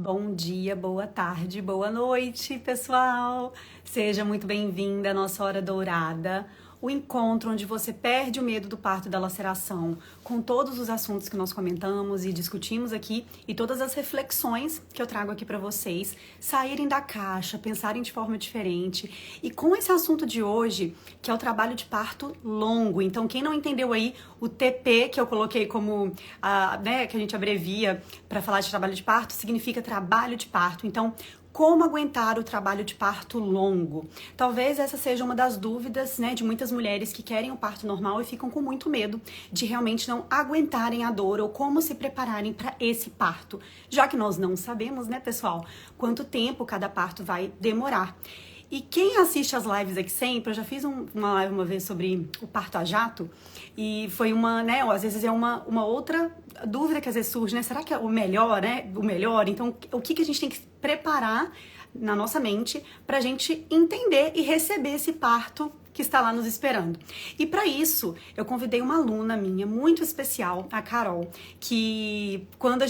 Bom dia, boa tarde, boa noite, pessoal! Seja muito bem-vinda à nossa Hora Dourada, o encontro onde você perde o medo do parto e da laceração, com todos os assuntos que nós comentamos e discutimos aqui e todas as reflexões que eu trago aqui para vocês saírem da caixa, pensarem de forma diferente. E com esse assunto de hoje, que é o trabalho de parto longo. Então, quem não entendeu aí o TP, que eu coloquei como, que a gente abrevia para falar de trabalho de parto, significa trabalho de parto. Então, como aguentar o trabalho de parto longo? Talvez essa seja uma das dúvidas, né, de muitas mulheres que querem o parto normal e ficam com muito medo de realmente não aguentarem a dor ou como se prepararem para esse parto. Já que nós não sabemos, né, pessoal, quanto tempo cada parto vai demorar. E quem assiste as lives aqui sempre, eu já fiz uma live uma vez sobre o parto a jato, e foi uma, né, às vezes é uma outra dúvida que às vezes surge, né? Será que é o melhor, né? O melhor? Então, o que a gente tem que preparar na nossa mente pra gente entender e receber esse parto que está lá nos esperando. E para isso, eu convidei uma aluna minha muito especial, a Carol, que quando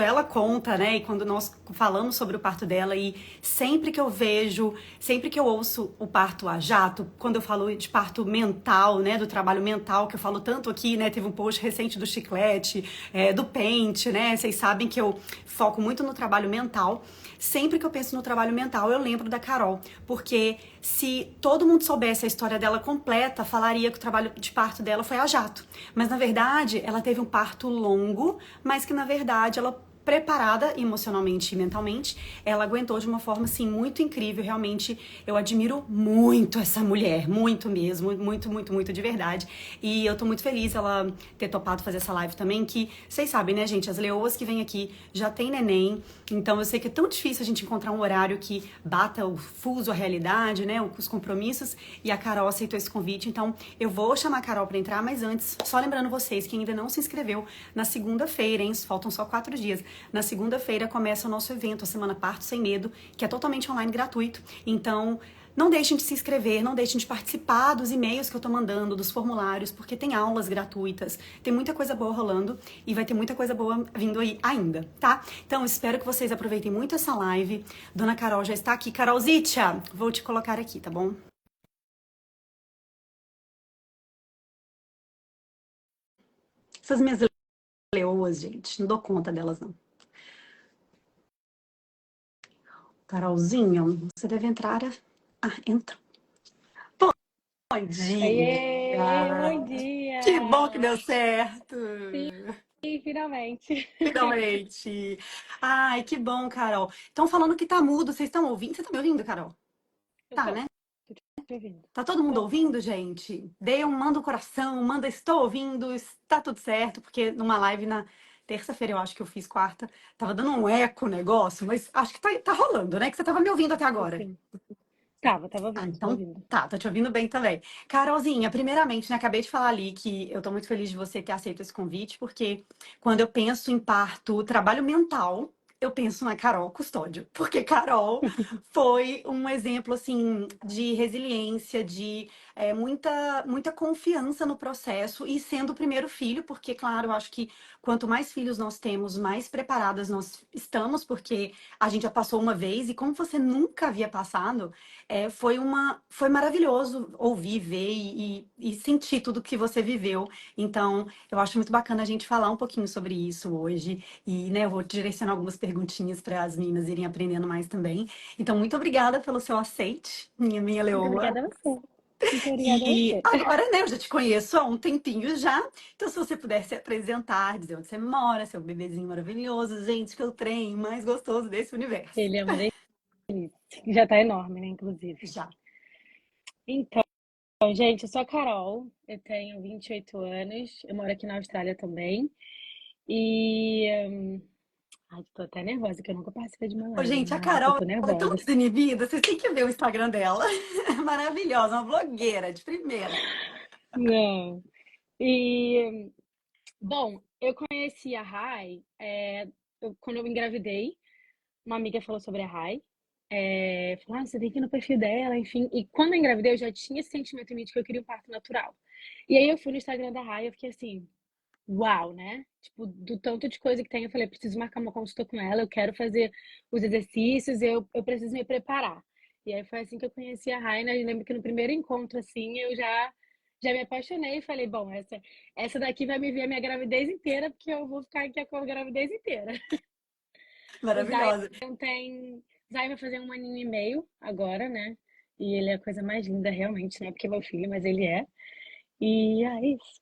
ela conta, né, e quando nós falamos sobre o parto dela e sempre que eu vejo, sempre que eu ouço o parto a jato, quando eu falo de parto mental, né, do trabalho mental que eu falo tanto aqui, né, teve um post recente do chiclete, do pente, né, vocês sabem que eu foco muito no trabalho mental. Sempre que eu penso no trabalho mental, eu lembro da Carol, porque se todo mundo soubesse a história dela completa, falaria que o trabalho de parto dela foi a jato. Mas na verdade, ela teve um parto longo, mas que na verdade ela preparada emocionalmente e mentalmente, ela aguentou de uma forma assim muito incrível. Realmente eu admiro muito essa mulher, muito mesmo, muito, muito, muito de verdade. E eu tô muito feliz ela ter topado fazer essa live também, que vocês sabem, né, gente, as leoas que vêm aqui já tem neném, então eu sei que é tão difícil a gente encontrar um horário que bata o fuso, a realidade, né, os compromissos, e a Carol aceitou esse convite. Então eu vou chamar a Carol para entrar, mas antes, só lembrando vocês que ainda não se inscreveu, na segunda-feira, hein, faltam só 4 dias. Na segunda-feira começa o nosso evento, a Semana Parto Sem Medo, que é totalmente online, gratuito. Então, não deixem de se inscrever, não deixem de participar dos e-mails que eu tô mandando, dos formulários, porque tem aulas gratuitas, tem muita coisa boa rolando e vai ter muita coisa boa vindo aí ainda, tá? Então, espero que vocês aproveitem muito essa live. Dona Carol já está aqui. Carolzitia, vou te colocar aqui, tá bom? Essas minhas leoas, gente, não dou conta delas, não. Carolzinha, você deve entrar. Ah, entra. Bom Oiê, bom dia! Que bom que dia! deu certo! Sim, finalmente. Finalmente! Ai, que bom, Carol. Estão falando que tá mudo, vocês estão ouvindo? Você tá me ouvindo, Carol? Eu Tá, tô né? te ouvindo. Tá todo mundo Tô. ouvindo, gente? Manda o coração, manda estou ouvindo, está tudo certo, porque numa live na terça-feira, eu acho que eu fiz quarta, tava dando um eco o negócio, mas acho que tá rolando, né? Que você tava me ouvindo até agora. Sim. Tava Ah, ouvindo, tô então ouvindo. tá, tô te ouvindo bem também. Carolzinha, primeiramente, né, acabei de falar ali que eu tô muito feliz de você ter aceito esse convite, porque quando eu penso em parto, trabalho mental, eu penso na Carol Custódio, porque Carol foi um exemplo, assim, de resiliência, de muita confiança no processo e sendo o primeiro filho, porque, claro, eu acho que quanto mais filhos nós temos, mais preparadas nós estamos, porque a gente já passou uma vez e como você nunca havia passado, foi maravilhoso ouvir, ver e sentir tudo que você viveu. Então, eu acho muito bacana a gente falar um pouquinho sobre isso hoje. E, né, eu vou direcionar algumas perguntinhas para as meninas irem aprendendo mais também. Então, muito obrigada pelo seu aceite, minha Muito leoa. obrigada a você. Muito obrigada a E você. agora, né, eu já te conheço há um tempinho já. Então, se você puder se apresentar, dizer onde você mora, seu bebezinho maravilhoso, gente, que é o trem mais gostoso desse universo. Ele é uma delícia. Já tá enorme, né, inclusive. Já. Então, gente, eu sou a Carol, eu tenho 28 anos, eu moro aqui na Austrália também. E. Ai, tô até nervosa, que eu nunca participei de uma Ô, live, gente, a né? Ai, eu Carol, tô ela é tão nervosa. desinibida, vocês têm que ver o Instagram dela. Maravilhosa, uma blogueira de primeira. Não. E, bom, eu conheci a Rai, quando eu engravidei. Uma amiga falou sobre a Rai. Falou, você tem que ir no perfil dela, enfim. E quando eu engravidei, eu já tinha esse sentimento em mim de que eu queria um parto natural. E aí eu fui no Instagram da Rai e eu fiquei assim, uau, né? Tipo, do tanto de coisa que tem, eu falei, preciso marcar uma consulta com ela, eu quero fazer os exercícios, eu preciso me preparar. E aí foi assim que eu conheci a Raina. Eu lembro que no primeiro encontro, assim, já me apaixonei e falei, bom, essa daqui vai me ver a minha gravidez inteira, porque eu vou ficar aqui com a gravidez inteira. O Maravilhosa. Zion tem. O Zion vai fazer 1 aninho e meio agora, né? E ele é a coisa mais linda, realmente, não é porque é meu filho, mas ele é. E é isso.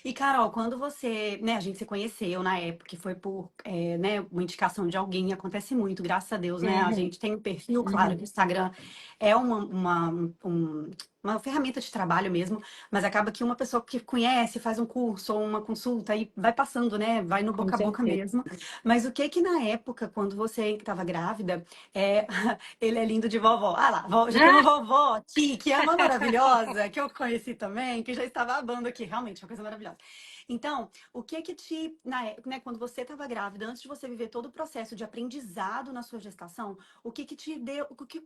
E, Carol, quando você, né, a gente se conheceu na época, que foi por, né, uma indicação de alguém, acontece muito, graças a Deus, né? A Uhum, gente tem um perfil, claro, que o uhum, Instagram é uma ferramenta de trabalho mesmo, mas acaba que uma pessoa que conhece, faz um curso ou uma consulta e vai passando, né? Vai no com boca a boca certeza. mesmo. Mas o que que na época, quando você estava grávida, é, ele é lindo de vovó. Ah lá, já tem uma Ah! vovó aqui, que é uma maravilhosa, que eu conheci também, que já estava abando aqui, realmente, uma coisa maravilhosa. Então, o que que te, né, quando você estava grávida, antes de você viver todo o processo de aprendizado na sua gestação, o que que te deu, por que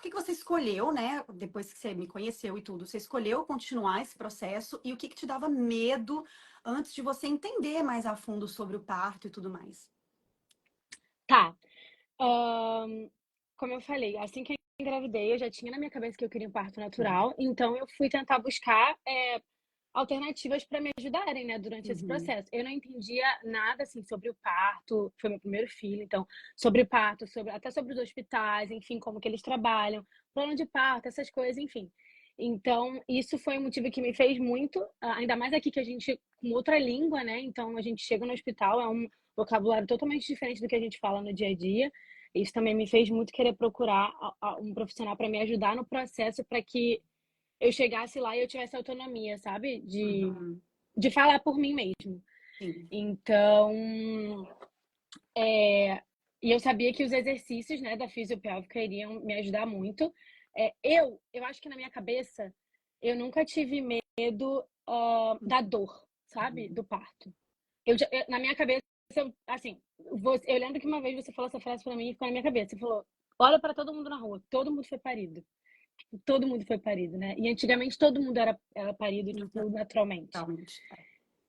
que você escolheu, né, depois que você me conheceu e tudo, você escolheu continuar esse processo e o que que te dava medo antes de você entender mais a fundo sobre o parto e tudo mais? Tá. Como eu falei, assim que eu engravidei, eu já tinha na minha cabeça que eu queria um parto natural, então eu fui tentar buscar alternativas para me ajudarem, né, durante esse Uhum, processo. Eu não entendia nada assim sobre o parto, foi meu primeiro filho, então sobre o parto, até sobre os hospitais, enfim, como que eles trabalham, plano de parto, essas coisas, enfim. Então, isso foi um motivo que me fez muito, ainda mais aqui que a gente com outra língua, né? Então a gente chega no hospital, é um vocabulário totalmente diferente do que a gente fala no dia a dia. Isso também me fez muito querer procurar um profissional para me ajudar no processo, para que eu chegasse lá e eu tivesse autonomia, sabe? uhum, De falar por mim mesmo. sim. Então, e eu sabia que os exercícios, né, da fisiopélvica iriam me ajudar muito. Eu acho que na minha cabeça, eu nunca tive medo, da dor, sabe? Uhum. Do parto. Na minha cabeça, assim, eu lembro que uma vez você falou essa frase pra mim e ficou na minha cabeça. Você falou: olha pra todo mundo na rua, todo mundo foi parido. Tipo, todo mundo foi parido, né? E antigamente todo mundo era parido, tipo, naturalmente. Totalmente.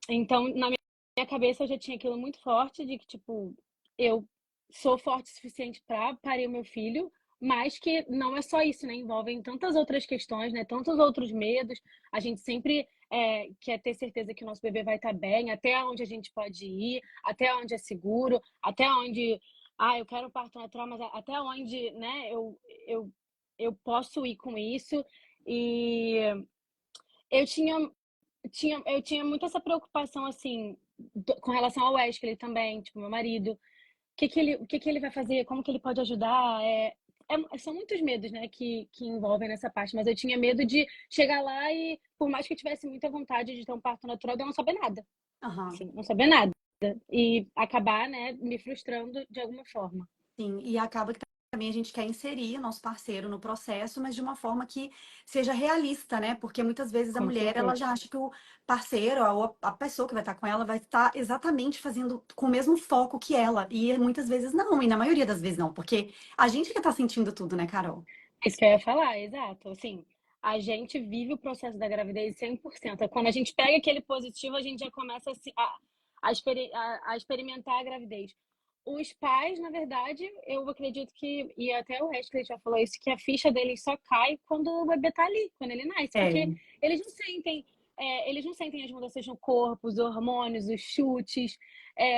Então, na minha cabeça, eu já tinha aquilo muito forte de que, tipo, eu sou forte o suficiente pra parir o meu filho, mas que não é só isso, né? Envolvem tantas outras questões, né? Tantos outros medos. A gente sempre quer ter certeza que o nosso bebê vai estar bem, até onde a gente pode ir, até onde é seguro, até onde, eu quero um parto natural, mas até onde, né, eu, eu posso ir com isso. E eu tinha muito essa preocupação, assim, com relação ao Wesley também, tipo, meu marido. O que que ele vai fazer? Como que ele pode ajudar? São muitos medos, né, que envolvem nessa parte, mas eu tinha medo de chegar lá e, por mais que eu tivesse muita vontade de ter um parto natural, de eu não saber nada. Aham. Assim, não saber nada. E acabar, né, me frustrando de alguma forma. Sim, e acaba que também a gente quer inserir o nosso parceiro no processo, mas de uma forma que seja realista, né? Porque muitas vezes a Com mulher, ela certeza. já acha que o parceiro, ou a pessoa que vai estar com ela, vai estar exatamente fazendo com o mesmo foco que ela. E muitas vezes não, e na maioria das vezes não, porque a gente que tá sentindo tudo, né, Carol? Isso que eu ia falar, exato. Assim, a gente vive o processo da gravidez 100%. Quando a gente pega aquele positivo, a gente já começa a experimentar a gravidez. Os pais, na verdade, eu acredito que, e até o resto que a gente já falou isso, que a ficha deles só cai quando o bebê tá ali, quando ele nasce, porque É, eles não sentem, eles não sentem as mudanças no corpo, os hormônios, os chutes,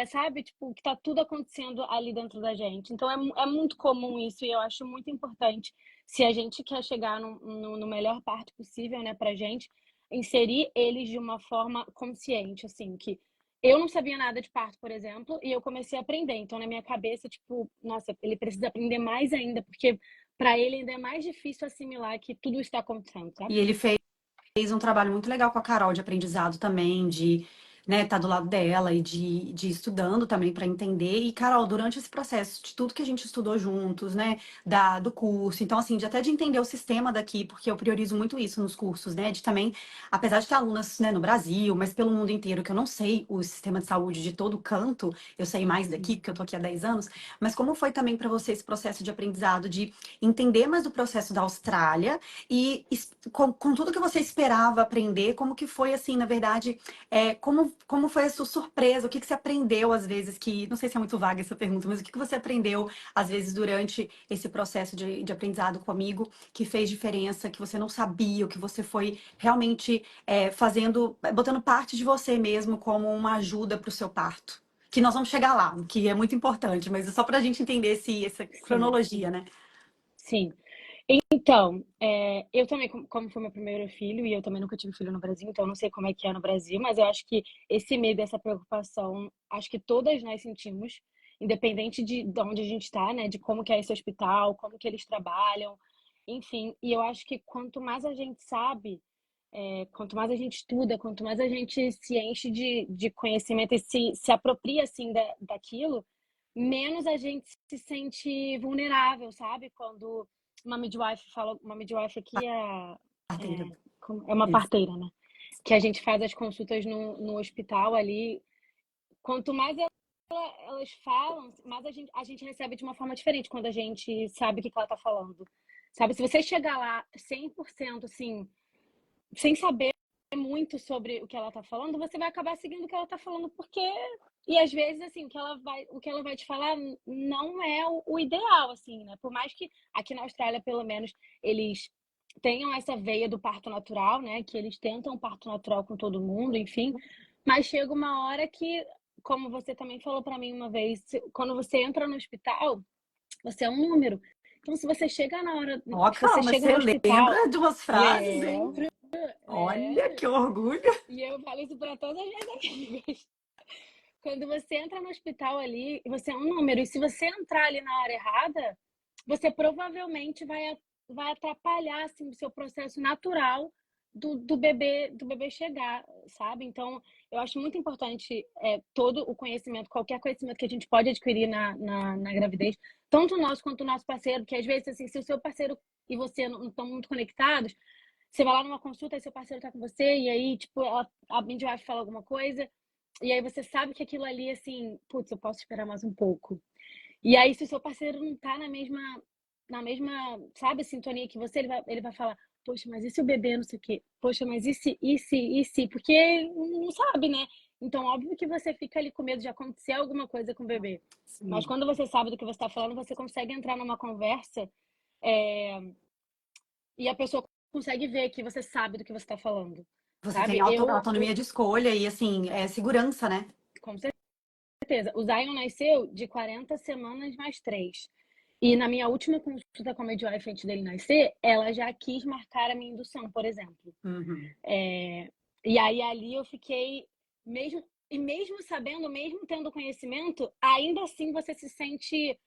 sabe? Tipo, que tá tudo acontecendo ali dentro da gente. Então é muito comum isso, e eu acho muito importante, se a gente quer chegar no melhor parto possível, né, pra gente, inserir eles de uma forma consciente, assim, que eu não sabia nada de parto, por exemplo, e eu comecei a aprender. Então, na minha cabeça, tipo, nossa, ele precisa aprender mais ainda, porque para ele ainda é mais difícil assimilar que tudo está acontecendo, sabe? e ele fez um trabalho muito legal com a Carol de aprendizado também, de, né, estar do lado dela e de ir estudando também para entender. E, Carol, durante esse processo de tudo que a gente estudou juntos, né, do curso, então, assim, de até de entender o sistema daqui, porque eu priorizo muito isso nos cursos, né, de também, apesar de ter alunas, né, no Brasil, mas pelo mundo inteiro, que eu não sei o sistema de saúde de todo canto, eu sei mais daqui, porque eu tô aqui há 10 anos, mas como foi também para você esse processo de aprendizado, de entender mais do processo da Austrália e com tudo que você esperava aprender, como que foi assim, na verdade, como como foi a sua surpresa? O que que você aprendeu, às vezes, que... Não sei se é muito vaga essa pergunta, mas o que que você aprendeu, às vezes, durante esse processo de aprendizado comigo, que fez diferença, que você não sabia, o que você foi realmente fazendo, botando parte de você mesmo como uma ajuda para o seu parto? Que nós vamos chegar lá, que é muito importante, mas é só para a gente entender essa Sim, cronologia, né? sim. Então, eu também, como foi meu primeiro filho, e eu também nunca tive filho no Brasil, então eu não sei como é que é no Brasil, mas eu acho que esse medo, essa preocupação, acho que todas nós sentimos, independente de onde a gente está, né? De como que é esse hospital, como que eles trabalham, enfim. E eu acho que quanto mais a gente sabe, quanto mais a gente estuda, quanto mais a gente se enche de conhecimento e se apropria, assim, daquilo, menos a gente se sente vulnerável, sabe? Quando uma midwife fala, uma midwife aqui Parteira. é uma Isso. parteira, né? Que a gente faz as consultas no hospital ali. Quanto mais elas falam, mais a gente recebe de uma forma diferente quando a gente sabe o que ela tá falando. Sabe? Se você chegar lá 100% assim, sem saber muito sobre o que ela tá falando, você vai acabar seguindo o que ela tá falando, porque. E às vezes, assim, o que ela vai te falar não é o ideal, assim, né? Por mais que aqui na Austrália, pelo menos, eles tenham essa veia do parto natural, né? Que eles tentam parto natural com todo mundo, enfim. Mas chega uma hora que, como você também falou para mim uma vez, quando você entra no hospital, você é um número. Então, se você chega na hora, Ó, se você calma, chega você no hospital, lembra de umas frases, hein? lembro, Olha lembro. que orgulho. E eu falo isso para todas as minhas amigas. Quando você entra no hospital ali, você é um número. E se você entrar ali na hora errada, você provavelmente vai atrapalhar assim, o seu processo natural do bebê chegar, sabe? Então, eu acho muito importante todo o conhecimento, qualquer conhecimento que a gente pode adquirir na gravidez, tanto o nosso quanto o nosso parceiro, porque às vezes, assim, se o seu parceiro e você não estão muito conectados, você vai lá numa consulta e seu parceiro tá com você, e aí, tipo, a midwife fala alguma coisa, e aí você sabe que aquilo ali, assim, putz, eu posso esperar mais um pouco. E aí, se o seu parceiro não tá na mesma, sabe, sintonia que você, ele vai falar, poxa, mas e se o bebê não sei o quê? Poxa, mas e se? Porque não sabe, né? Então, óbvio que você fica ali com medo de acontecer alguma coisa com o bebê. Mas Sim. quando você sabe do que você está falando, você consegue entrar numa conversa, é, e a pessoa consegue ver que você sabe do que você está falando, Você tem sabe? autonomia de escolha e, assim, segurança, né? Com certeza. O Zion nasceu de 40 semanas mais 3. E na minha última consulta com a midwife antes dele nascer, ela já quis marcar a minha indução, por exemplo. Uhum. E aí ali eu fiquei, mesmo sabendo, mesmo tendo conhecimento, ainda assim você se sente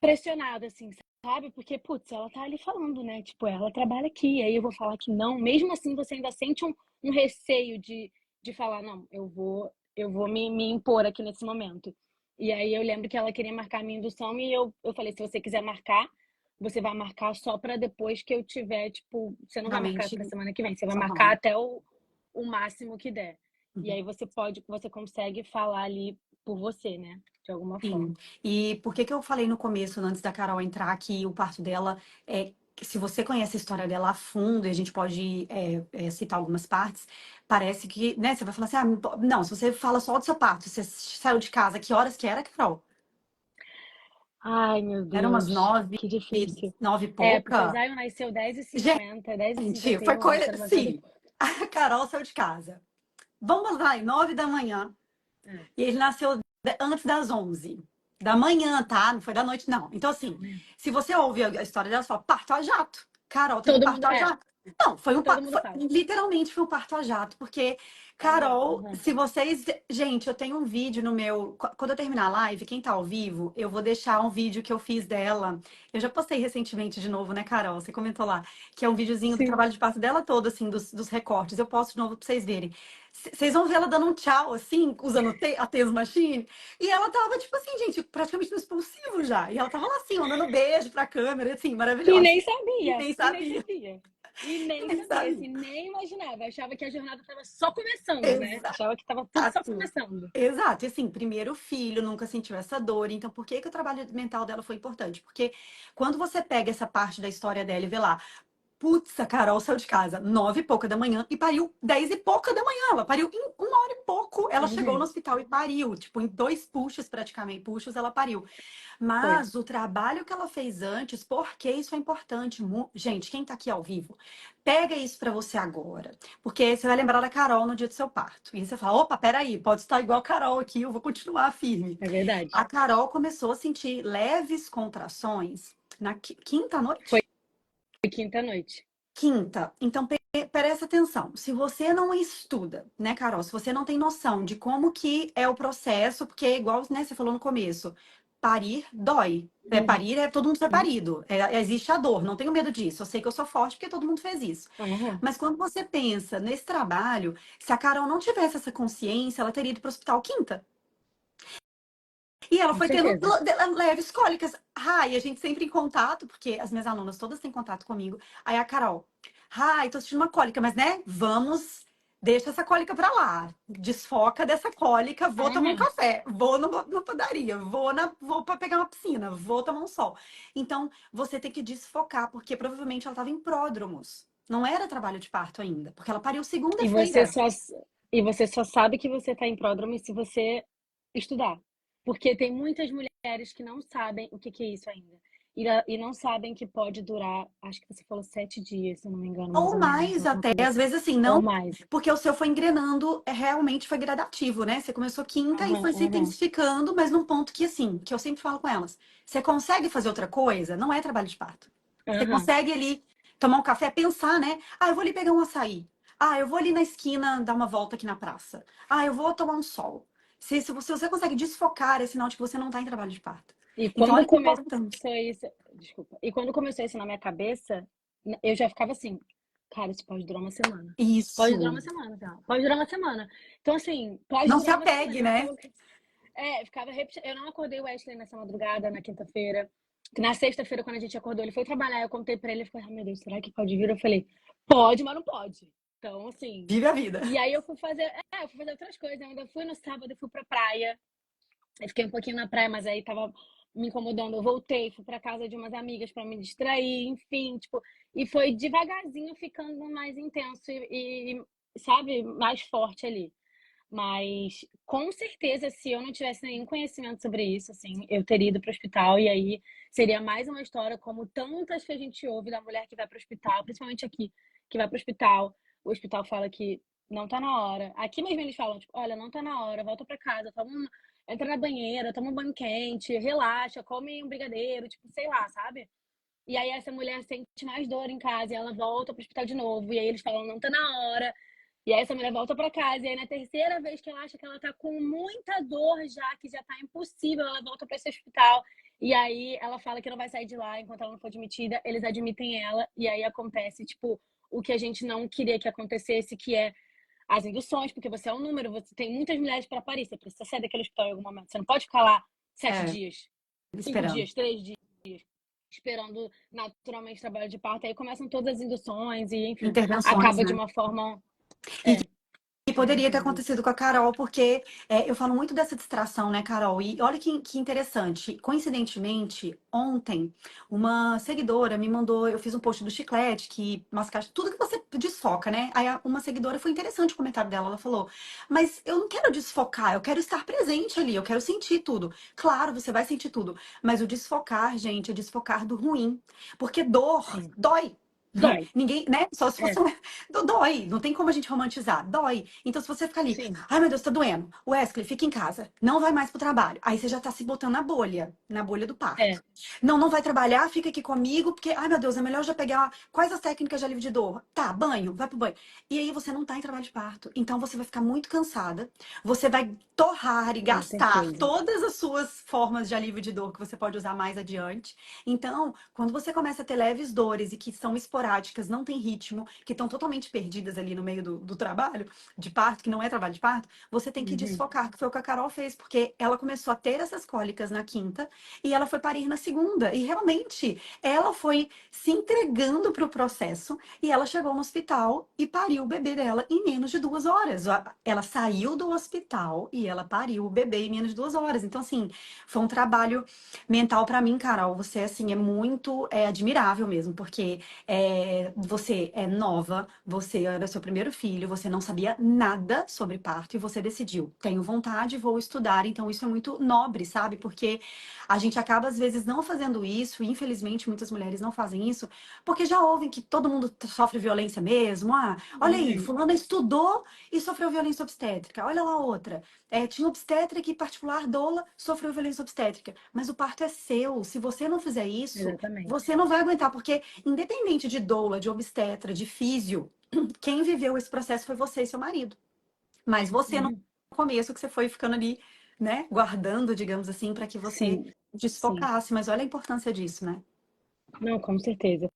pressionado, assim, sabe? Porque, putz, ela tá ali falando, né? Tipo, ela trabalha aqui, aí eu vou falar que não. Mesmo assim, você ainda sente um receio de falar, não, eu vou me impor aqui nesse momento. E aí eu lembro que ela queria marcar a minha indução e eu falei, se você quiser marcar, você vai marcar só para depois que eu tiver, tipo, você não vai marcar Realmente, para semana que vem, você vai marcar aham. até o máximo que der. E Uhum. aí você consegue falar ali por você, né? De alguma Sim. forma. E por que que eu falei no começo, antes da Carol entrar, que o parto dela se você conhece a história dela a fundo, e a gente pode citar algumas partes, parece que, né, você vai falar assim, não, se você fala só do seu parto, você saiu de casa, que horas que era, Carol? Ai, meu Era umas Deus, que difícil. nove e Porque o pouca? Zion nasceu 10h50, dez e Gente, cinquenta e foi um, acho, coisa, era uma coisa. sim, a Carol saiu de casa. Vamos lá, 9 da manhã. É, E ele nasceu antes das 11 da manhã, tá? Não foi da noite, não. Então, da assim, manhã. se você ouve a história dela, você fala, parto a jato. Carol teve Todo parto mundo, a jato. Não, foi um todo mundo fala. literalmente foi um parto a jato, porque, Aham, Carol, aham. se vocês. Gente, eu tenho um vídeo no meu. Quando eu terminar a live, quem tá ao vivo, eu vou deixar um vídeo que eu fiz dela. Eu já postei recentemente de novo, né, Carol? Você comentou lá, que é um videozinho do Sim. trabalho de parto dela todo, assim, dos recortes. Eu posto de novo pra vocês verem. Vocês vão ver ela dando um tchau, assim, usando a Tez Machine. E ela tava, tipo assim, gente, praticamente no expulsivo já. E ela tava lá, assim, mandando beijo pra câmera, assim, E maravilhosa. nem E sabia, nem e nem sabia, sabia. E e nem nem sabia, sabia. assim, nem imaginava. Achava que a jornada estava só começando, né? Exato. Achava que estava tudo só começando. Exato. E assim, primeiro filho, nunca sentiu essa dor. Então, por que que o trabalho mental dela foi importante? Porque quando você pega essa parte da história dela e vê lá, Putz, a Carol saiu de casa 9 e pouca da manhã e pariu 10 e pouca da manhã. Ela pariu em 1 hora e pouco. Ela chegou no Uhum. hospital e pariu. Tipo, em 2 puxos, praticamente, puxos, ela pariu. Foi. Mas o trabalho que ela fez antes, porque isso é importante. Gente, quem tá aqui ao vivo, pega isso pra você agora. Porque você vai lembrar da Carol no dia do seu parto. E você fala: opa, peraí, pode estar igual a Carol aqui, eu vou continuar firme. É verdade. A Carol começou a sentir leves contrações na quinta Foi noite. quinta-noite. Quinta. Então, presta atenção. Se você não estuda, né, Carol? Se você não tem noção de como que é o processo, porque é igual, né, você falou no começo, parir dói. Uhum. Parir é todo mundo foi parido. Existe a dor, não tenho medo disso. Eu sei que eu sou forte porque todo mundo fez isso. Aham. Mas quando você pensa nesse trabalho, se a Carol não tivesse essa consciência, ela teria ido para o hospital quinta. E ela Com foi tendo certeza. leves cólicas. Ai, a gente sempre em contato, porque as minhas alunas todas têm contato comigo. Aí a Carol, ai, tô sentindo uma cólica, mas né, vamos, deixa essa cólica pra lá. Desfoca dessa cólica, vou tomar um Aham. café, vou na padaria, vou para pegar uma piscina, vou tomar um sol. Então, você tem que desfocar, porque provavelmente ela tava em pródromos. Não era trabalho de parto ainda, porque ela pariu E você segunda-feira. só, e você só sabe que você está em pródromo se você estudar. Porque tem muitas mulheres que não sabem o que que é isso ainda. E não sabem que pode durar, acho que você falou 7 dias, se eu não me engano, mais Ou ou menos, mais uma até, coisa às assim. vezes assim, Ou não, mais. porque o seu foi engrenando, realmente foi gradativo, né? Você começou quinta e Aham, foi se aham, intensificando, mas num ponto que assim, que eu sempre falo com elas, você consegue fazer outra coisa, não é trabalho de parto. Você aham. consegue ali tomar um café, pensar, né? Ah, eu vou ali pegar um açaí. Ah, eu vou ali na esquina dar uma volta aqui na praça. Ah, eu vou tomar um sol. Se você consegue desfocar, é sinal de que você não está em trabalho de parto. E Então, quando olha que começou importante. isso, desculpa. E quando começou isso na minha cabeça, eu já ficava assim, cara, isso pode durar uma semana. Pode durar Isso. uma semana, tá? Pode durar uma semana. Então, assim, pode Não se durar uma semana. apegue, Eu né? ficava, ficava repetindo. Eu não acordei o Wesley nessa madrugada, na quinta-feira. Na sexta-feira, quando a gente acordou, ele foi trabalhar. Eu contei pra ele, ele ficou, ah, meu Deus, será que pode vir? Eu falei, pode, mas não pode. Então, assim. Vive a vida. E aí eu fui fazer outras coisas. Eu ainda fui no sábado, eu fui pra praia. Eu fiquei um pouquinho na praia, mas aí tava me incomodando. Eu voltei, fui pra casa de umas amigas pra me distrair, enfim, tipo, e foi devagarzinho ficando mais intenso sabe, mais forte ali. Mas com certeza, se eu não tivesse nenhum conhecimento sobre isso, assim, eu teria ido para o hospital e aí seria mais uma história como tantas que a gente ouve da mulher que vai para o hospital, principalmente aqui, que vai para o hospital fala que não tá na hora. Aqui mesmo eles falam, tipo, olha, não tá na hora, volta para casa, entra na banheira, toma um banho quente, relaxa, come um brigadeiro, tipo, sei lá, sabe? E aí essa mulher sente mais dor em casa e ela volta pro hospital de novo. E aí eles falam, não tá na hora. E aí essa mulher volta pra casa. E aí na terceira vez que ela acha que ela tá com muita dor já, que já tá impossível, ela volta pra esse hospital. E aí ela fala que não vai sair de lá enquanto ela não for admitida. Eles admitem ela. E aí acontece, tipo, o que a gente não queria que acontecesse, que é as induções, porque você é um número, você tem muitas mulheres para parir. Você precisa sair daquele hospital em algum momento. Você não pode ficar lá 7 dias, 5 dias, Esperando. 3 dias esperando naturalmente trabalho de parto, aí começam todas as induções e, enfim, Intervenções, acaba de né? uma forma. E É, que poderia ter intervenções, isso. acontecido com a Carol, porque eu falo muito dessa distração, né, Carol? E olha que interessante. Coincidentemente, ontem, uma seguidora me mandou, eu fiz um post do chiclete, que mascate, tudo que você desfoca, né? Aí uma seguidora, foi interessante o comentário dela, ela falou, mas eu não quero desfocar, eu quero estar presente ali, eu quero sentir tudo. Claro, você vai sentir tudo, mas o desfocar, gente, é desfocar do ruim, porque dor Sim. dói. Dói. Ninguém, né? Só se É, fosse. Dói, não tem como a gente romantizar. Dói. Então, se você ficar ali, sim. ai meu Deus, tá doendo. Wesley, fica em casa. Não vai mais pro trabalho. Aí você já tá se botando na bolha do parto. É, Não, não vai trabalhar, fica aqui comigo, porque, ai meu Deus, é melhor já pegar. Quais as técnicas de alívio de dor? Tá, banho, vai pro banho. E aí você não tá em trabalho de parto. Então você vai ficar muito cansada. Você vai torrar e com gastar certeza. todas as suas formas de alívio de dor que você pode usar mais adiante. Então, quando você começa a ter leves dores e que são esporádicas, não tem ritmo, que estão totalmente perdidas ali no meio do trabalho de parto, que não é trabalho de parto, você tem que Uhum. desfocar, que foi o que a Carol fez, porque ela começou a ter essas cólicas na quinta e ela foi parir na segunda. E realmente, ela foi se entregando para o processo e ela chegou no hospital e pariu o bebê dela em menos de 2 horas. Ela saiu do hospital e ela pariu o bebê em menos de 2 horas. Então, assim, foi um trabalho mental para mim, Carol. Você, assim, é muito admirável mesmo, porque você é nova, você era seu primeiro filho, você não sabia nada sobre parto e você decidiu, tenho vontade, vou estudar. Então isso é muito nobre, sabe? Porque a gente acaba às vezes não fazendo isso, e infelizmente muitas mulheres não fazem isso, porque já ouvem que todo mundo sofre violência mesmo. Ah, olha aí, Uhum. fulana estudou e sofreu violência obstétrica. Olha lá outra. Tinha obstétrica e particular doula, sofreu violência obstétrica. Mas o parto é seu. Se você não fizer isso, Exatamente. você não vai aguentar, porque independente de doula, de obstetra, de físio, quem viveu esse processo foi você e seu marido. Mas você no Uhum. começo que você foi ficando ali, né, guardando, digamos assim, para que você Sim, sim. desfocasse. Mas olha a importância disso, né? Não, com certeza.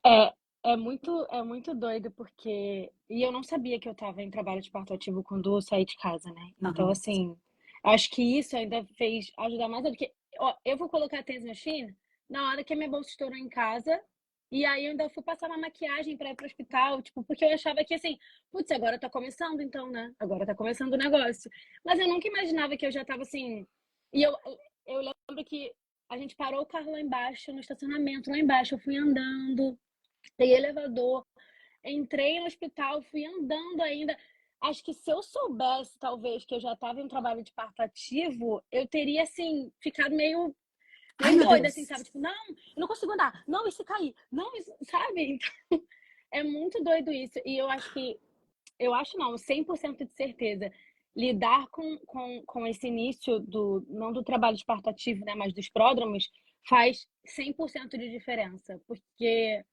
É, é muito doido porque e eu não sabia que eu estava em trabalho de parto ativo quando eu saí de casa, né. Então, Aham. assim, acho que isso ainda fez ajudar mais, porque, ó, eu vou colocar a Tense Machine na hora que a minha bolsa estourou em casa, e aí eu ainda fui passar uma maquiagem pra ir para o hospital, tipo, porque eu achava que assim: "Putz, agora tá começando então, né, agora tá começando o negócio". Mas eu nunca imaginava que eu já estava assim e eu lembro que a gente parou o carro lá embaixo, no estacionamento lá embaixo, eu fui andando, peguei elevador, entrei no hospital, fui andando ainda. Acho que se eu soubesse, talvez, que eu já estava em um trabalho de parto ativo, eu teria, assim, ficado Ai, meio meu doida, assim, Deus. sabe? Tipo, não, eu não consigo andar. Não, e se cair? Não, isso, sabe? Então, é muito doido isso. E eu acho que, eu acho não, 100% de certeza, lidar com esse início não do trabalho de parto ativo, né, mas dos pródromos, faz 100% de diferença. Porque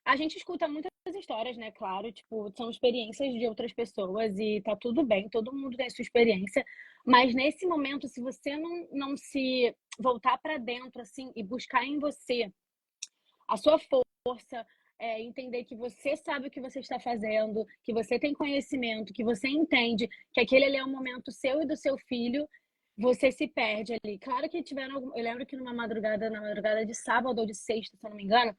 a gente escuta muitas histórias, né, claro, tipo, são experiências de outras pessoas e tá tudo bem, todo mundo tem sua experiência, mas nesse momento, se você não se voltar para dentro, assim, e buscar em você a sua força, entender que você sabe o que você está fazendo, que você tem conhecimento, que você entende que aquele ali é um momento seu e do seu filho, você se perde ali. Claro que tiveram eu lembro que na madrugada de sábado ou de sexta, se eu não me engano,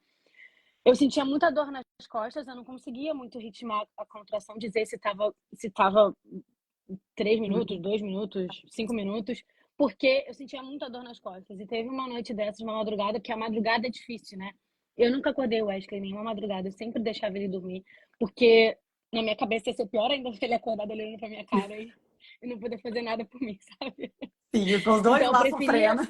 eu sentia muita dor nas costas, eu não conseguia muito ritmar a contração, dizer se estava 3 minutos, 2 minutos, 5 minutos, porque eu sentia muita dor nas costas. E teve uma noite dessas, uma madrugada, porque a madrugada é difícil, né. Eu nunca acordei o Wesley nenhuma madrugada, eu sempre deixava ele dormir, porque na minha cabeça ia ser pior ainda se ele acordado olhando pra minha cara e não poder fazer nada por mim, sabe. Sim, os dois Então lá sofrendo.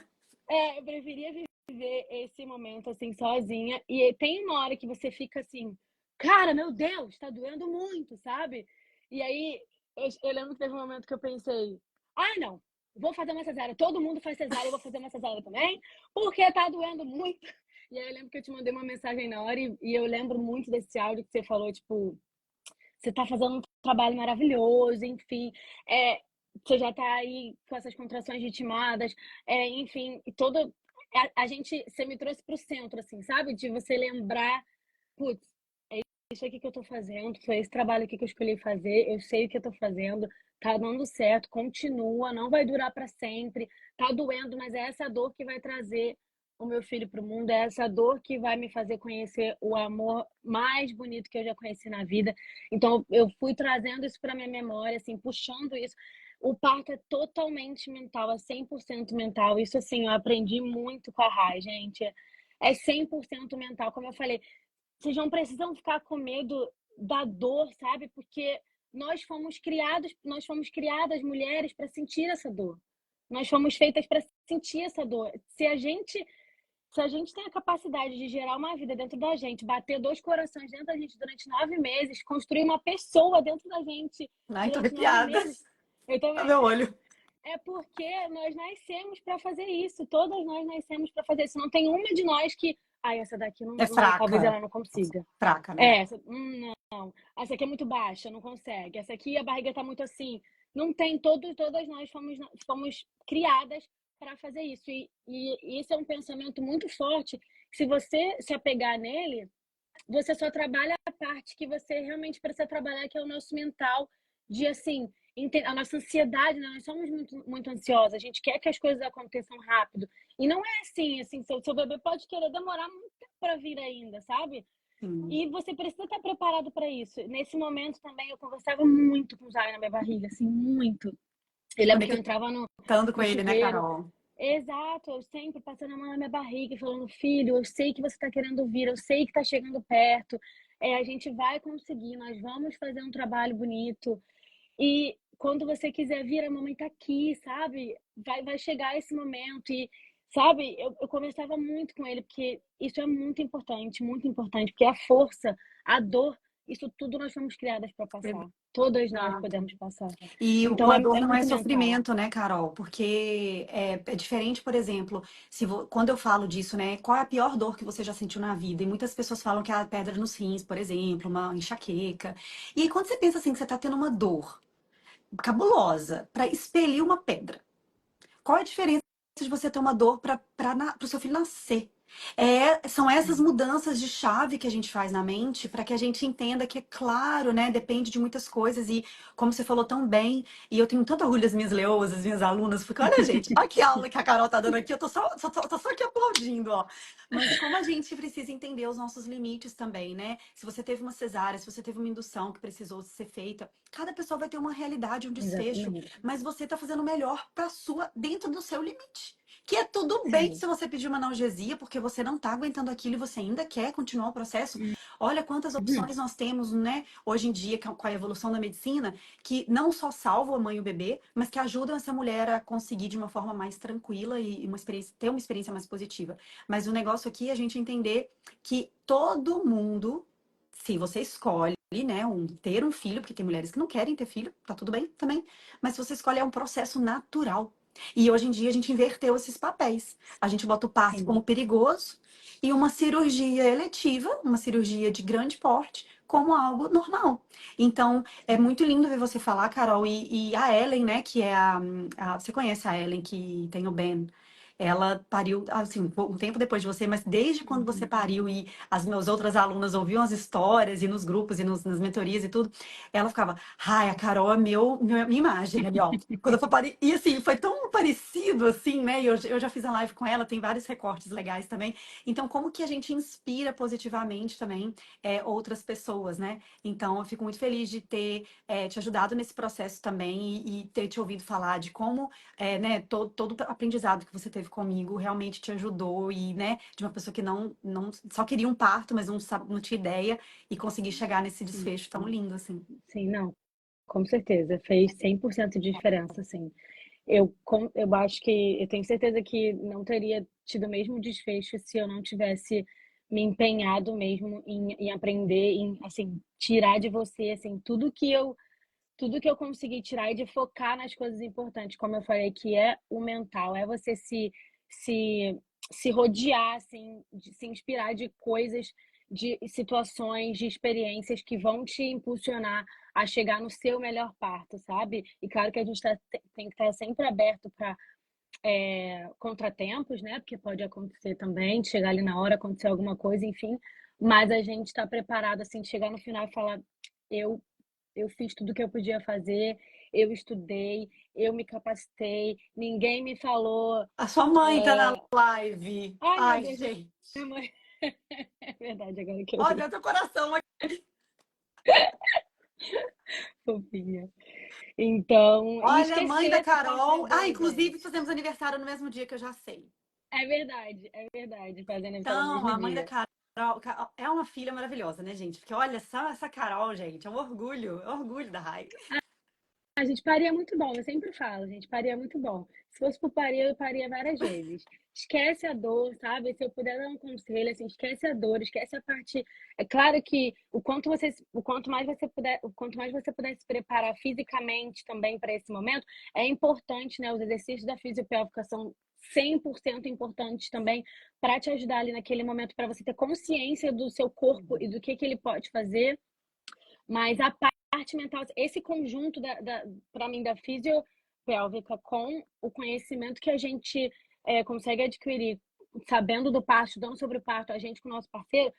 eu preferia viver esse momento, assim, sozinha. E tem uma hora que você fica assim: "Cara, meu Deus, tá doendo muito", sabe. E aí, eu lembro que teve um momento que eu pensei: "Ai, não, vou fazer uma cesárea, todo mundo faz cesárea, eu vou fazer uma cesárea também, porque tá doendo muito". E aí eu lembro que eu te mandei uma mensagem na hora e eu lembro muito desse áudio que você falou, tipo: "Você tá fazendo um trabalho maravilhoso", enfim, eh, você já tá aí com essas contrações ritmadas, enfim, e todo a gente você me trouxe para o centro, assim, sabe, de você lembrar: "Putz, isso aqui que eu tô fazendo, foi esse trabalho aqui que eu escolhi fazer, eu sei o que eu tô fazendo, tá dando certo, continua, não vai durar para sempre, tá doendo, mas é essa dor que vai trazer o meu filho para o mundo, é essa dor que vai me fazer conhecer o amor mais bonito que eu já conheci na vida". Então eu fui trazendo isso para minha memória, assim, puxando isso. O parto é totalmente mental, é 100% mental. Isso, assim, eu aprendi muito com a Rai, gente. É 100% mental. Como eu falei, vocês não precisam ficar com medo da dor, sabe? Porque nós fomos criadas mulheres para sentir essa dor. Nós fomos feitas para sentir essa dor. Se a gente tem a capacidade de gerar uma vida dentro da gente, bater 2 corações dentro da gente durante 9 meses, construir uma pessoa dentro da gente Ai, tô durante 9 arrepiada. meses, eu Olha também. meu olho. É porque nós nascemos para fazer isso, todas nós nascemos para fazer isso. Não tem uma de nós que: "Ai, essa daqui É não, talvez fraca. ela não consiga". Fraca, né? É, essa não. Essa aqui é muito baixa, não consegue. Essa aqui a barriga tá muito assim. Não tem, todas nós fomos criadas para fazer isso. E isso é um pensamento muito forte, que se você se apegar nele, você só trabalha a parte que você realmente precisa trabalhar, que é o nosso mental, de assim, a nossa ansiedade, né? Nós somos muito, muito ansiosas, a gente quer que as coisas aconteçam rápido. E não é assim, seu bebê pode querer demorar muito tempo para vir ainda, sabe? Sim. E você precisa estar preparado para isso. Nesse momento também eu conversava muito com o Zay na minha barriga, assim, muito. Eu lembro que eu entrava no, Conectando com no ele, né, chuveiro, Carol? Exato, eu sempre passando a mão na minha barriga e falando: "Filho, eu sei que você está querendo vir, eu sei que está chegando perto, a gente vai conseguir, nós vamos fazer um trabalho bonito, e quando você quiser vir, a mamãe tá aqui", sabe. Vai chegar esse momento e, sabe, eu conversava muito com ele, porque isso é muito importante, porque a força, a dor, isso tudo nós fomos criadas para passar. Todas nós Exato. podemos passar. E Então a é dor é não é muito mental. sofrimento, né, Carol? Porque é diferente, por exemplo, quando eu falo disso, né? Qual é a pior dor que você já sentiu na vida? E muitas pessoas falam que é a pedra nos rins, por exemplo, uma enxaqueca. E aí, quando você pensa assim, que você tá tendo uma dor cabulosa para expelir uma pedra, qual é a diferença de você ter uma dor para o seu filho nascer? São essas Sim, mudanças de chave que a gente faz na mente para que a gente entenda que, é claro, né, depende de muitas coisas e, como você falou tão bem, e eu tenho tanto orgulho das minhas leoas, das minhas alunas, porque olha, gente, olha que aula que a Carol tá dando aqui, eu tô só aqui aplaudindo, ó. Mas como a gente precisa entender os nossos limites também, né? Se você teve uma cesárea, se você teve uma indução que precisou ser feita, cada pessoa vai ter uma realidade, um desfecho, exatamente. mas você tá fazendo o melhor para sua dentro do seu limite. Que é tudo bem Sim. se você pedir uma analgesia porque você não tá aguentando aquilo e você ainda quer continuar o processo. Olha quantas Uhum. opções nós temos, né, hoje em dia, com a evolução da medicina, que não só salvam a mãe e o bebê, mas que ajudam essa mulher a conseguir de uma forma mais tranquila e ter uma experiência mais positiva. Mas o negócio aqui é a gente entender que todo mundo, se você escolhe, né, ter um filho, porque tem mulheres que não querem ter filho, tá tudo bem também, mas se você escolhe, é um processo natural. E hoje em dia a gente inverteu esses papéis. A gente bota o parto Sim. como perigoso e uma cirurgia eletiva, uma cirurgia de grande porte, como algo normal. Então, é muito lindo ver você falar, Carol, e a Ellen, né, que é você conhece a Ellen, que tem o Ben. Ela pariu, assim, um tempo depois de você, mas desde quando você Uhum. pariu e as minhas outras alunas ouviam as histórias e nos grupos e nas mentorias e tudo, ela ficava, ai, a Carol é minha imagem ali, ó. Quando eu for parir. E assim, foi tão parecido assim, né? E eu já fiz a live com ela, tem vários recortes legais também. Então, como que a gente inspira positivamente também outras pessoas, né? Então, eu fico muito feliz de ter te ajudado nesse processo também e ter te ouvido falar de como, né, todo o aprendizado que você teve comigo realmente te ajudou e, né, de uma pessoa que não só queria um parto, mas não tinha ideia e conseguir chegar nesse Sim, desfecho tão lindo, assim. sim, não, com certeza, fez 100% de diferença, assim. Eu acho que eu tenho certeza que não teria tido o mesmo desfecho se eu não tivesse me empenhado mesmo em aprender, em, assim, tirar de você, assim, tudo que eu consegui tirar e de focar nas coisas importantes, como eu falei, que é o mental, é você se, se rodear, assim, de se inspirar de coisas, de situações, de experiências que vão te impulsionar a chegar no seu melhor parto, sabe? E claro que a gente tem que estar sempre aberto para contratempos, né? Porque pode acontecer também, de chegar ali na hora, acontecer alguma coisa, enfim. Mas a gente está preparado, assim, de chegar no final e falar: eu eu fiz tudo o que eu podia fazer, eu estudei, eu me capacitei, ninguém me falou. A sua mãe tá na É... live. Ai, meu Ai, Deus, gente. minha mãe. É verdade, agora que eu vi. Olha teu coração aqui. Fofinha. Então, e Olha, mãe esquecer da essa parte Carol. Ah, nervosa, inclusive gente. fizemos aniversário no mesmo dia que eu já sei. É verdade, fazendo aniversário no Então, mesmo a mãe da dia. Carol é uma filha maravilhosa, né, gente? Porque olha só essa Carol, gente. é um orgulho da Rai. A gente paria muito bom, eu sempre falo, gente, paria muito bom. Se fosse por parir, eu paria várias vezes. Esquece a dor, sabe? Se eu puder dar um conselho, assim, esquece a dor, esquece a parte. É claro que o quanto mais você puder se preparar fisicamente também para esse momento, é importante, né? Os exercícios da fisiopélvica são 100% importantes também para te ajudar ali naquele momento, para você ter consciência do seu corpo e do que ele pode fazer, mas a parte mental, esse conjunto para mim, da fisiopélvica com o conhecimento que a gente consegue adquirir sabendo do parto, estudando sobre o parto, a gente com o nosso parceiro,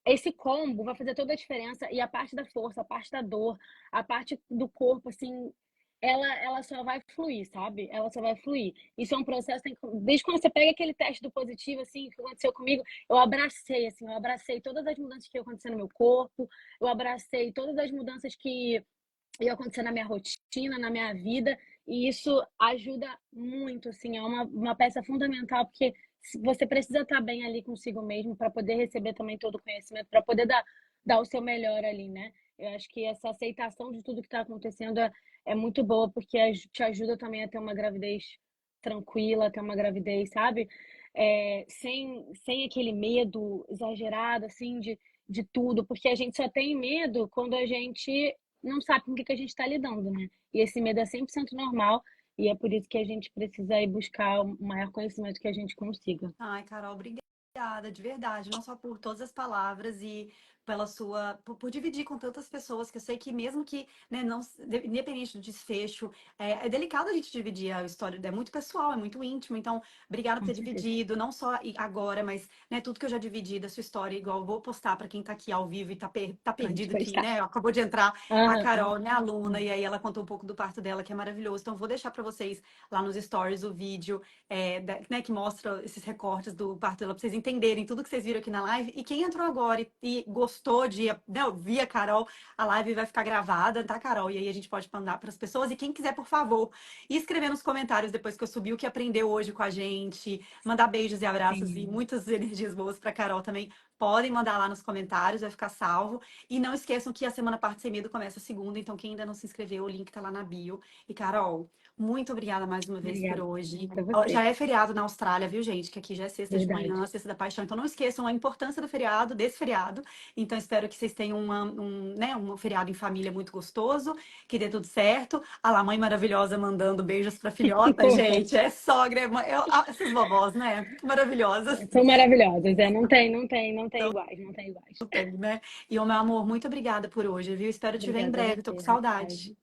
esse combo vai fazer toda a diferença. E a parte da força, a parte da dor, a parte do corpo, assim, ela só vai fluir, sabe? Ela só vai fluir. Isso é um processo, desde quando você pega aquele teste do positivo, assim, que aconteceu comigo, eu abracei todas as mudanças que iam acontecer no meu corpo, eu abracei todas as mudanças que iam acontecer na minha rotina, na minha vida, E isso ajuda muito, assim, é uma peça fundamental, porque você precisa estar bem ali consigo mesmo para poder receber também todo o conhecimento, para poder dar o seu melhor ali, né? Eu acho que essa aceitação de tudo que está acontecendo é muito boa, porque te ajuda também a ter uma gravidez tranquila, ter uma gravidez, sabe? Sem aquele medo exagerado, assim, de tudo, porque a gente só tem medo quando a gente não sabe com o que que a gente está lidando, né? E esse medo é 100% normal, e é por isso que a gente precisa ir buscar o maior conhecimento que a gente consiga. Ai, Carol, obrigada, de verdade, não só por todas as palavras e pela por dividir com tantas pessoas, que eu sei que mesmo que, né, não, independente do desfecho, é delicado a gente dividir a história, é muito pessoal, é muito íntimo, então, obrigada por Com ter certeza. dividido, não só agora, mas, né, tudo que eu já dividi da sua história, igual eu vou postar para quem tá aqui ao vivo e tá Pode perdido aqui, postar. né, acabou de entrar a Aham. Carol, minha aluna, e aí ela contou um pouco do parto dela, que é maravilhoso, então vou deixar para vocês lá nos stories o vídeo, né, que mostra esses recortes do parto dela, pra vocês entenderem tudo que vocês viram aqui na live. E quem entrou agora e gostou de, né, ouvir a Carol, a live vai ficar gravada, tá, Carol? E aí a gente pode mandar para as pessoas. E quem quiser, por favor, escrever nos comentários depois que eu subi o que aprendeu hoje com a gente, mandar beijos e abraços e Sim. muitas energias boas para Carol também. Podem mandar lá nos comentários, vai ficar salvo. E não esqueçam que a Semana Parte Sem Medo começa segunda, então quem ainda não se inscreveu, o link tá lá na bio. E Carol, muito obrigada mais uma vez por Obrigada hoje. a Ó, já você. é feriado na Austrália, viu, gente? Que aqui já é sexta de manhã, Verdade. sexta da paixão. Então não esqueçam a importância do feriado, desse feriado. Então espero que vocês tenham né, um feriado em família muito gostoso, que dê tudo certo. A lá, mãe maravilhosa mandando beijos pra filhota, gente. É sogra, essas vovós, né? Maravilhosas. São maravilhosas, não tem iguais, não tem iguais. Não tem, né? E, ô, meu amor, muito obrigada por hoje, viu? Espero te ver em Obrigada a breve. Tô com você, Raquel. saudade.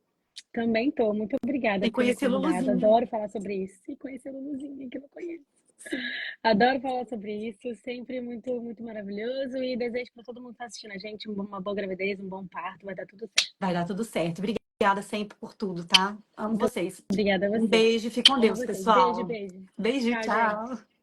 Também tô. Muito obrigada E por ter me conheci convidado. Luluzinha. Adoro falar sobre isso. E conhecer o Luluzinho, que eu não conheço. Sim. Adoro falar sobre isso. Sempre muito, muito maravilhoso. E desejo para todo mundo que está assistindo a gente uma boa gravidez, um bom parto. Vai dar tudo certo. Vai dar tudo certo. Obrigada sempre por tudo, tá? Amo Muito vocês. obrigada a Um você. beijo, fique com Amo Deus, vocês. Beijo, pessoal. beijo. Beijo, Tchau, gente. tchau.